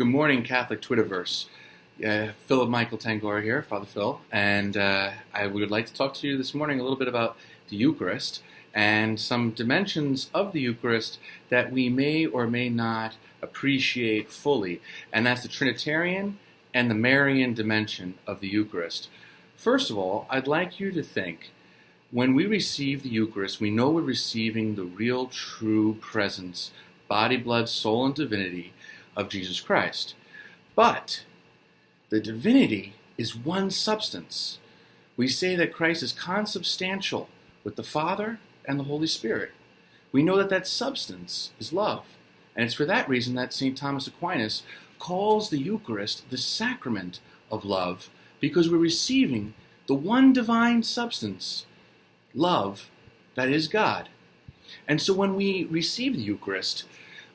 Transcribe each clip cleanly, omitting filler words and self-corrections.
Good morning, Catholic Twitterverse. Philip Michael Tangora here, Father Phil, and I would like to talk to you this morning a little bit about the Eucharist and some dimensions of the Eucharist that we may or may not appreciate fully, and that's the Trinitarian and the Marian dimension of the Eucharist. First of all, I'd like you to think, when we receive the Eucharist, we know we're receiving the real, true presence, body, blood, soul, and divinity of Jesus Christ. But the divinity is one substance. We say that Christ is consubstantial with the Father and the Holy Spirit. We know that that substance is love. And it's for that reason that St. Thomas Aquinas calls the Eucharist the sacrament of love, because we're receiving the one divine substance, love, that is God. And so when we receive the Eucharist,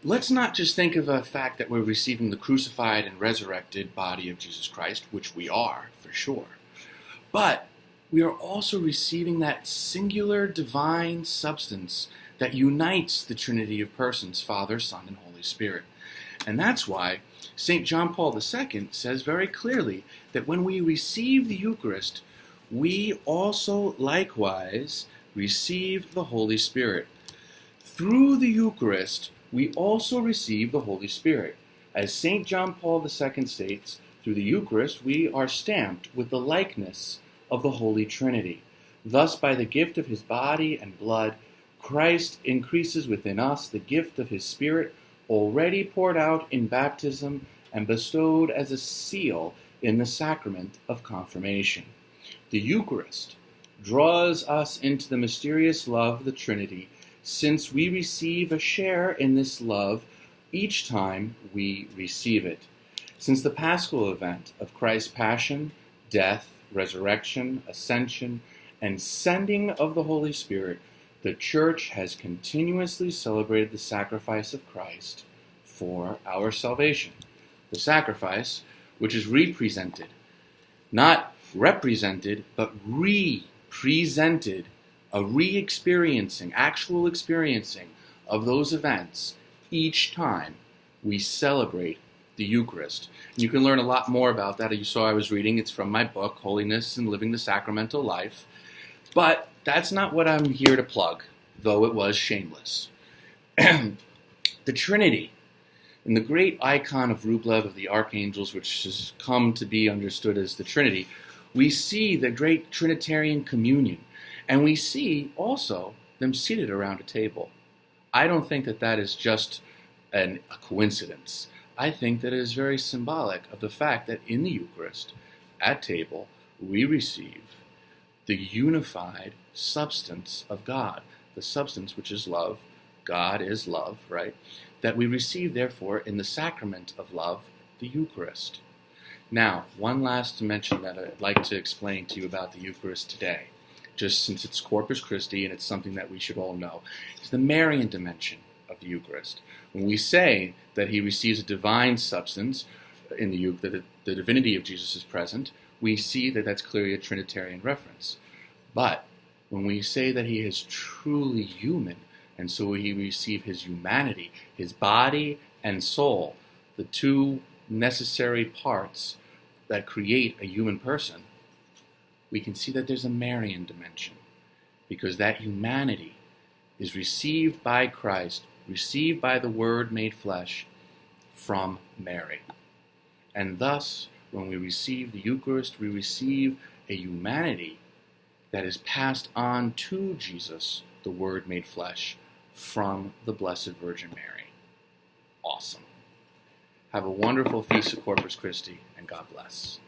let's not just think of the fact that we're receiving the crucified and resurrected body of Jesus Christ, which we are, for sure. But we are also receiving that singular divine substance that unites the Trinity of persons, Father, Son, and Holy Spirit. And that's why St. John Paul II says very clearly that when we receive the Eucharist, we also likewise receive the Holy Spirit. Through the Eucharist, we also receive the Holy Spirit. As St. John Paul II states, through the Eucharist we are stamped with the likeness of the Holy Trinity. Thus, by the gift of his body and blood, Christ increases within us the gift of his Spirit, already poured out in baptism and bestowed as a seal in the sacrament of confirmation. The Eucharist draws us into the mysterious love of the Trinity, since we receive a share in this love each time we receive it. Since the Paschal event of Christ's passion, death, resurrection, ascension, and sending of the Holy Spirit, the Church has continuously celebrated the sacrifice of Christ for our salvation. The sacrifice, which is represented, not represented, but represented, a re-experiencing, actual experiencing of those events each time we celebrate the Eucharist. And you can learn a lot more about that. You saw I was reading. It's from my book, Holiness and Living the Sacramental Life. But that's not what I'm here to plug, though it was shameless. The Trinity, in the great icon of Rublev of the Archangels, which has come to be understood as the Trinity, we see the great Trinitarian communion. And we see also them seated around a table. I don't think that that is just a coincidence. I think that it is very symbolic of the fact that in the Eucharist, at table, we receive the unified substance of God, the substance which is love. God is love, right? That we receive, therefore, in the sacrament of love, the Eucharist. Now, one last dimension that I'd like to explain to you about the Eucharist today, just since it's Corpus Christi and it's something that we should all know, is the Marian dimension of the Eucharist. When we say that he receives a divine substance in the Eucharist, that the divinity of Jesus is present, we see that that's clearly a Trinitarian reference. But when we say that he is truly human, and so we receive his humanity, his body and soul, the two necessary parts that create a human person, we can see that there's a Marian dimension, because that humanity is received by Christ, received by the Word made flesh from Mary. And thus, when we receive the Eucharist, we receive a humanity that is passed on to Jesus, the Word made flesh, from the Blessed Virgin Mary. Awesome. Have a wonderful Feast of Corpus Christi, and God bless.